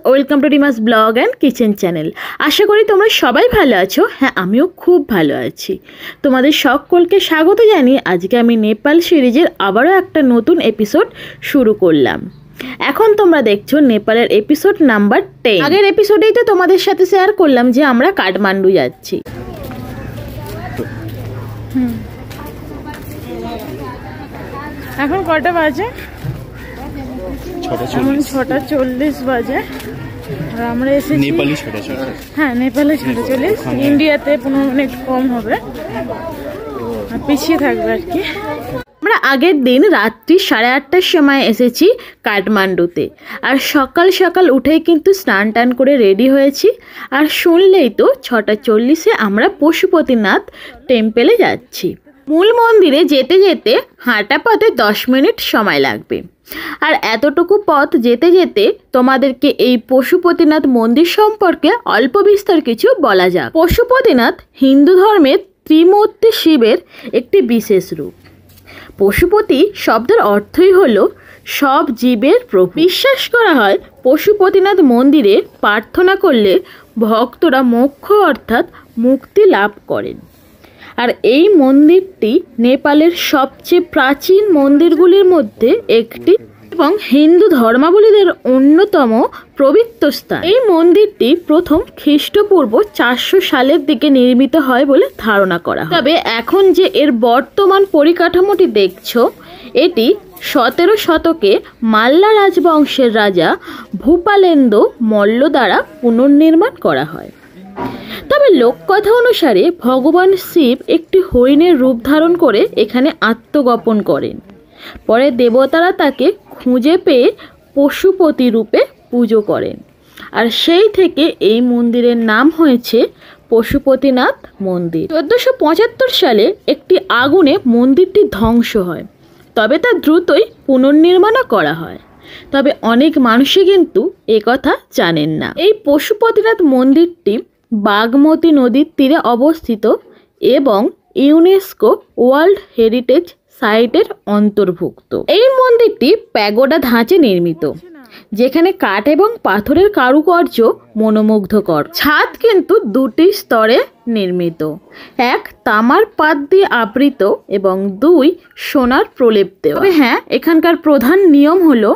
Welcome to Rima's blog and kitchen channel. আশা করি তোমরা সবাই ভালো আছো। হ্যাঁ, আমিও খুব ভালো আছি। তোমাদের সকলকে স্বাগত জানিয়ে আজকে আমি নেপাল সিরিজের আবারও একটা নতুন এপিসোড শুরু করলাম। এখন তোমরা দেখছো নেপালের এপিসোড নাম্বার 10। আগের এপিসোডেই তো তোমাদের সাথে শেয়ার করলাম যে আমরা কাঠমান্ডু যাচ্ছি। এখন কটা বাজে? 6:40 বাজে। আর আমরা এসেছি নেপালি 6:40। হ্যাঁ, নেপালে 6:40। ইন্ডিয়াতে 15 মিনিট কম হবে, পিছিয়ে থাকবে আর কি। আমরা আগের দিন রাত্রি 8:30টার সময় এসেছি কাঠমান্ডুতে। আর সকাল সকাল উঠেই কিন্তু স্নান টান করে রেডি হয়েছি। আর শুনলেই তো 6:40-এ আমরা পশুপতিনাথ টেম্পেলে যাচ্ছি। মূল মন্দিরে যেতে যেতে হাঁটা পথে 10 মিনিট সময় লাগবে। আর এতটুকু পথ যেতে যেতে তোমাদেরকে এই পশুপতিনাথ মন্দির সম্পর্কে অল্প বিস্তর কিছু বলা যাক। পশুপতিনাথ হিন্দু ধর্মের ত্রিমূর্তি শিবের একটি বিশেষ রূপ। পশুপতি শব্দের অর্থই হলো সব জীবের প্রভু। বিশ্বাস করা হয় পশুপতিনাথ মন্দিরে প্রার্থনা করলে ভক্তরা মোক্ষ অর্থাৎ মুক্তি লাভ করেন। আর এই মন্দিরটি নেপালের সবচেয়ে প্রাচীন মন্দিরগুলির মধ্যে একটি এবং হিন্দু ধর্মাবলম্বীদের অন্যতম পবিত্র স্থান। এই মন্দিরটি প্রথম খ্রিস্টপূর্ব 400 সালের দিকে নির্মিত হয় বলে ধারণা করা হয়। তবে এখন যে এর বর্তমান পরিকাঠামোটি দেখছো, এটি 17 শতকে মাল্লা রাজবংশের রাজা ভূপালেন্দ্র মল্ল দ্বারা পুনর্নির্মাণ করা হয়। তবে লোককথা অনুসারে ভগবান শিব একটি হরিণের রূপ ধারণ করে এখানে আত্মগোপন করেন। পরে দেবতারা তাকে খুঁজে পেয়ে পশুপতি রূপে পুজো করেন। আর সেই থেকে এই মন্দিরের নাম হয়েছে পশুপতিনাথ মন্দির। 1475 সালে একটি আগুনে মন্দিরটি ধ্বংস হয়, তবে তা দ্রুতই পুনর্নির্মাণও করা হয়। তবে অনেক মানুষই কিন্তু একথা জানেন না। এই পশুপতিনাথ মন্দিরটি বাগমতী নদীর তীরে অবস্থিত এবং ইউনেস্কো ওয়ার্ল্ড হেরিটেজ সাইটের অন্তর্ভুক্ত। এই মন্দিরটি প্যাগোডা ধাঁচে নির্মিত, যেখানে কাঠ এবং পাথরের কারুকার্য মনোমুগ্ধকর। ছাদ কিন্তু 2টি স্তরে নির্মিত, 1 তামার পাত দিয়ে আবৃত এবং 2 সোনার প্রলেপ দেওয়া। তবে হ্যাঁ, এখানকার প্রধান নিয়ম হলো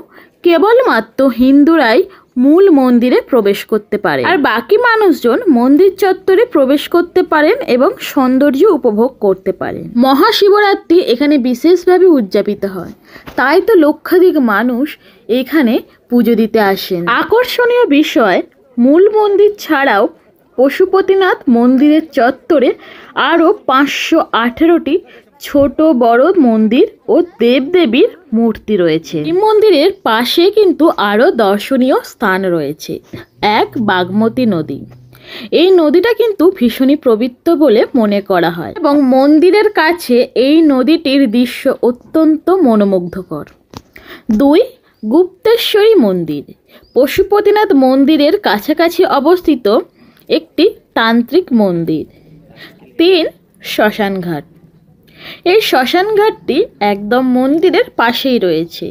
কেবলমাত্র হিন্দুরাই মূল মন্দিরে প্রবেশ করতে পারে, আর বাকি মানুষজন মন্দির চত্বরে প্রবেশ করতে পারেন এবং সৌন্দর্য উপভোগ করতে পারেন। মহাশিবরাত্রি এখানে বিশেষভাবে উদযাপিত হয়, তাই তো লক্ষাধিক মানুষ এখানে পুজো দিতে আসেন। আকর্ষণীয় বিষয়, মূল মন্দির ছাড়াও পশুপতিনাথ মন্দিরের চত্বরে আরও 518টি ছোট বড় মন্দির ও দেবদেবীর মূর্তি রয়েছে। এই মন্দিরের পাশে কিন্তু আরও দর্শনীয় স্থান রয়েছে। 1 বাগমতী নদী। এই নদীটা কিন্তু ভীষণই পবিত্র বলে মনে করা হয় এবং মন্দিরের কাছে এই নদীটির দৃশ্য অত্যন্ত মনোমুগ্ধকর। 2 গুপ্তেশ্বরী মন্দির। পশুপতিনাথ মন্দিরের কাছাকাছি অবস্থিত একটি তান্ত্রিক মন্দির। 3 শ্মশানঘাট। এই শ্মশানঘাটটি একদম মন্দিরের পাশেই রয়েছে।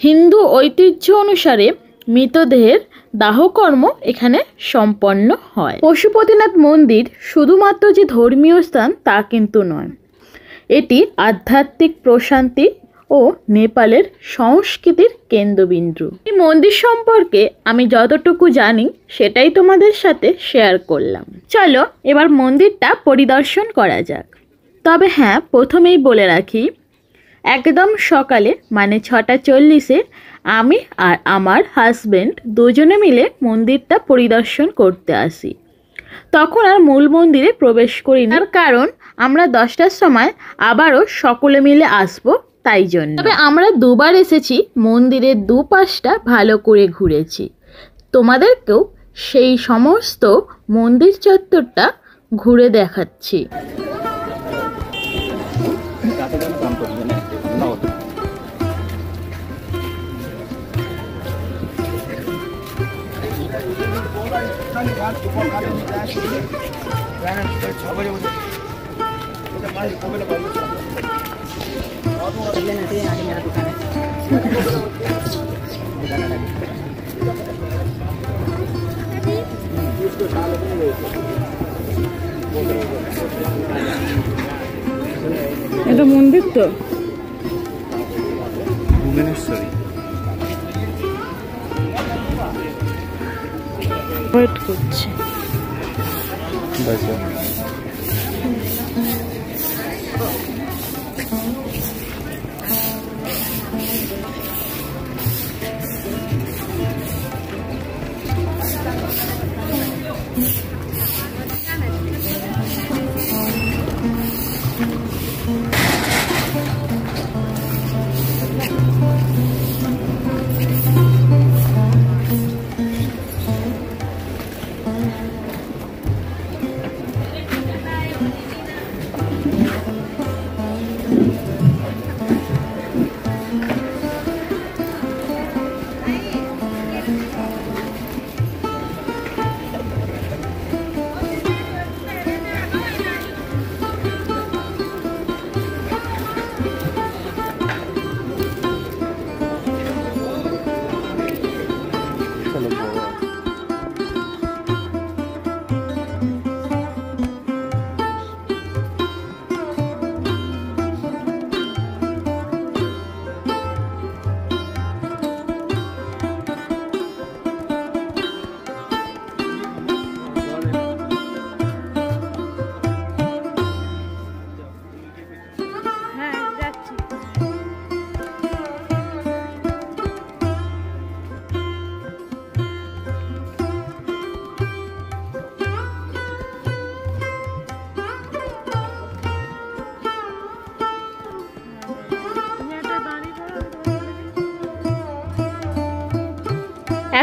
হিন্দু ঐতিহ্য অনুসারে মৃতদেহের দাহকর্ম এখানে সম্পন্ন হয়। পশুপতিনাথ মন্দির শুধুমাত্র যে ধর্মীয় স্থান তা কিন্তু নয়, এটি আধ্যাত্মিক প্রশান্তি ও নেপালের সংস্কৃতির কেন্দ্রবিন্দু। এই মন্দির সম্পর্কে আমি যতটুকু জানি সেটাই তোমাদের সাথে শেয়ার করলাম। চলো এবার মন্দিরটা পরিদর্শন করা যাক। তবে হ্যাঁ, প্রথমেই বলে রাখি, একদম সকালে মানে 6:40-এ আমি আর আমার হাজব্যান্ড দুজনে মিলে মন্দিরটা পরিদর্শন করতে আসি। তখন আর মূল মন্দিরে প্রবেশ করিনি, তার কারণ আমরা 10টার সময় আবারও সকলে মিলে আসবো, তাই জন্য। তবে আমরা 2বার এসেছি, মন্দিরের দুপাশটা ভালো করে ঘুরেছি। তোমাদেরকেও সেই সমস্ত মন্দির চত্বরটা ঘুরে দেখাচ্ছি। এটা মন্দির তো ভুবনেশ্বরী। ওয়েট করছে।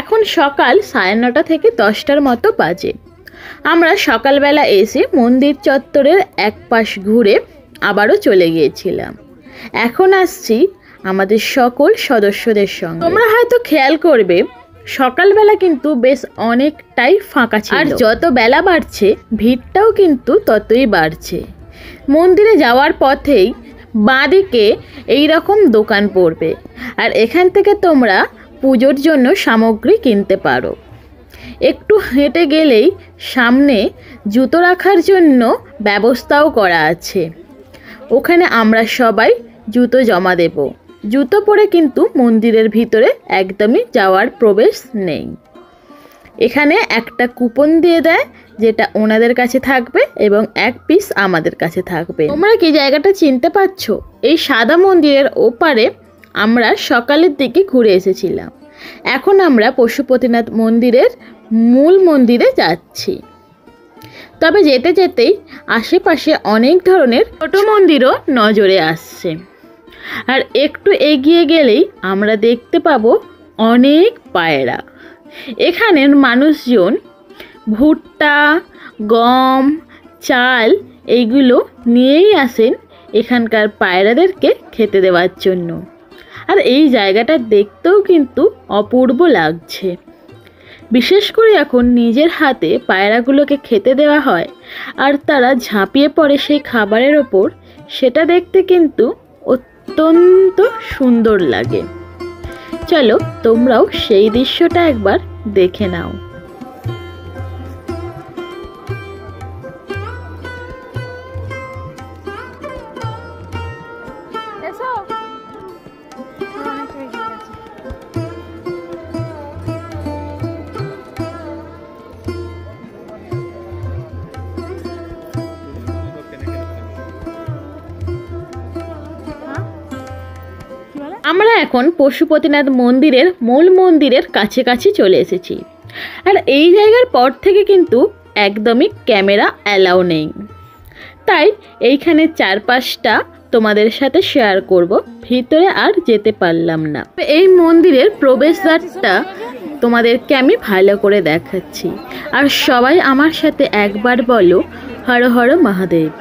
এখন সকাল 9:30 থেকে 10টার মতো বাজে। আমরা সকালবেলা এসে মন্দির চত্বরের এক পাশ ঘুরে আবারও চলে গিয়েছিলাম। এখন আসছি আমাদের সকল সদস্যদের সঙ্গে। তোমরা হয়তো খেয়াল করবে সকালবেলা কিন্তু বেশ অনেকটাই ফাঁকা ছিল, আর যত বেলা বাড়ছে ভিড়টাও কিন্তু ততই বাড়ছে। মন্দিরে যাওয়ার পথেই বাঁদিকে এই রকম দোকান পড়বে, আর এখান থেকে তোমরা পুজোর জন্য সামগ্রী কিনতে পারো। একটু হেঁটে গেলেই সামনে জুতো রাখার জন্য ব্যবস্থাও করা আছে। ওখানে আমরা সবাই জুতো জমা দেব। জুতো পরে কিন্তু মন্দিরের ভিতরে একদমই যাওয়ার প্রবেশ নেই। এখানে একটা কুপন দিয়ে দেয়, যেটা ওনাদের কাছে থাকবে এবং 1 পিস আমাদের কাছে থাকবে। তোমরা কি জায়গাটা চিনতে পারছো? এই সাদা মন্দিরের ওপারে আমরা সকালের দিকে ঘুরে এসেছিলাম। এখন আমরা পশুপতিনাথ মন্দিরের মূল মন্দিরে যাচ্ছি। তবে যেতে যেতেই আশেপাশে অনেক ধরনের ছোট মন্দিরও নজরে আসছে, আর একটু এগিয়ে গেলেই আমরা দেখতে পাবো অনেক পায়রা। এখানের মানুষজন ভুট্টা, গম, চাল এইগুলো নিয়েই আসেন এখানকার পায়রাদেরকে খেতে দেওয়ার জন্য। আর এই জায়গাটা দেখতেও কিন্তু অপূর্ব লাগছে। বিশেষ করে এখন নিজের হাতে পায়রাগুলোকে খেতে দেওয়া হয় আর তারা ঝাঁপিয়ে পড়ে সেই খাবারের ওপর, সেটা দেখতে কিন্তু অত্যন্ত সুন্দর লাগে। চলো তোমরাও সেই দৃশ্যটা একবার দেখে নাও। আমরা এখন পশুপতিনাথ মন্দিরের মূল মন্দিরের কাছাকাছি চলে এসেছি, আর এই জায়গার পর থেকে কিন্তু একদমই ক্যামেরা অ্যালাউ নেই, তাই এইখানে চারপাশটা তোমাদের সাথে শেয়ার করব। ভিতরে আর যেতে পারলাম না। এই মন্দিরের প্রবেশদ্বারটা তোমাদেরকে আমি ভালো করে দেখাচ্ছি, আর সবাই আমার সাথে একবার বলো হর হর মহাদেব।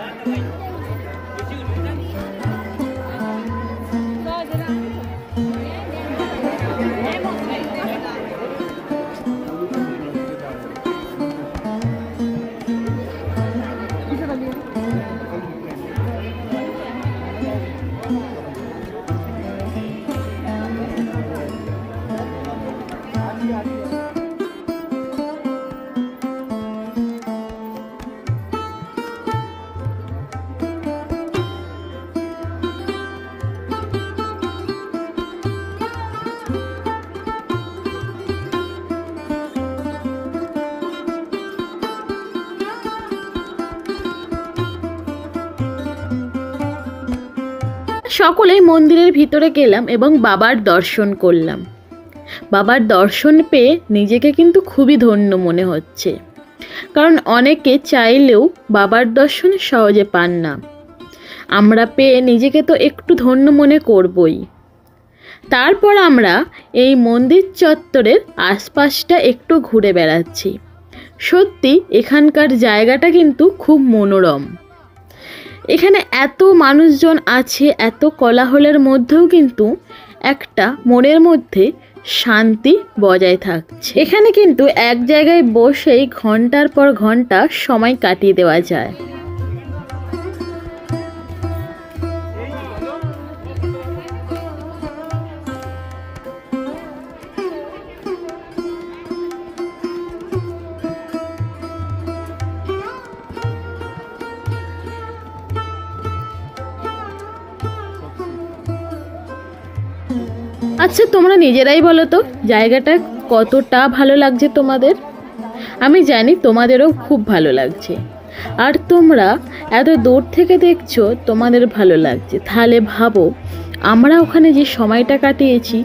সকলেই মন্দিরের ভিতরে গেলাম এবং বাবার দর্শন করলাম। বাবার দর্শন পেয়ে নিজেকে কিন্তু খুবই ধন্য মনে হচ্ছে, কারণ অনেকে চাইলেও বাবার দর্শন সহজে পান না। আমরা পেয়ে নিজেকে তো একটু ধন্য মনে করবই। তারপর আমরা এই মন্দির চত্বরের আশপাশটা একটু ঘুরে বেড়াচ্ছি। সত্যি এখানকার জায়গাটা কিন্তু খুব মনোরম। এখানে এত মানুষজন আছে, এত কোলাহলের মধ্যেও কিন্তু একটা মনের মধ্যে শান্তি বজায় থাকছে। এখানে কিন্তু এক জায়গায় বসেই ঘন্টার পর ঘন্টা সময় কাটিয়ে দেওয়া যায়। আচ্ছা, তোমরা নিজেরাই বলো তো জায়গাটা কতটা ভালো লাগছে তোমাদের। আমি জানি তোমাদেরও খুব ভালো লাগছে, আর তোমরা এত দূর থেকে দেখছো, তোমাদের ভালো লাগছে। তাহলে ভাবো আমরা ওখানে যে সময়টা কাটিয়েছি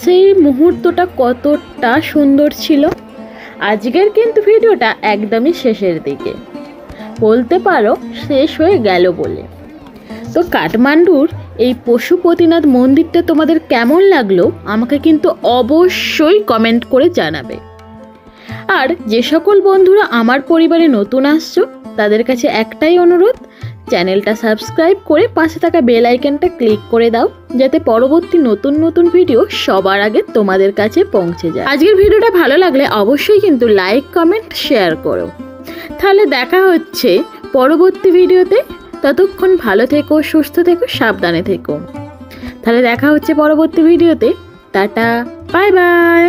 সেই মুহূর্তটা কতটা সুন্দর ছিল। আজকের কিন্তু ভিডিওটা একদমই শেষের দিকে, বলতে পারো শেষ হয়ে গেল বলে। তো কাঠমান্ডুর এই পশুপতিনাথ মন্দিরটা তোমাদের কেমন লাগলো আমাকে কিন্তু অবশ্যই কমেন্ট করে জানাবে। আর যে সকল বন্ধুরা আমার পরিবারে নতুন আসছো তাদের কাছে একটাই অনুরোধ, চ্যানেলটা সাবস্ক্রাইব করে পাশে থাকা বেল আইকনটা ক্লিক করে দাও, যাতে পরবর্তী নতুন নতুন ভিডিও সবার আগে তোমাদের কাছে পৌঁছে যায়। আজকের ভিডিওটা ভালো লাগলে অবশ্যই কিন্তু লাইক, কমেন্ট, শেয়ার করো। তাহলে দেখা হচ্ছে পরবর্তী ভিডিওতে। ততক্ষণ ভালো থেকো, সুস্থ থেকো, সাবধানে থেকো। তাহলে দেখা হচ্ছে পরবর্তী ভিডিওতে। Tata, bye bye.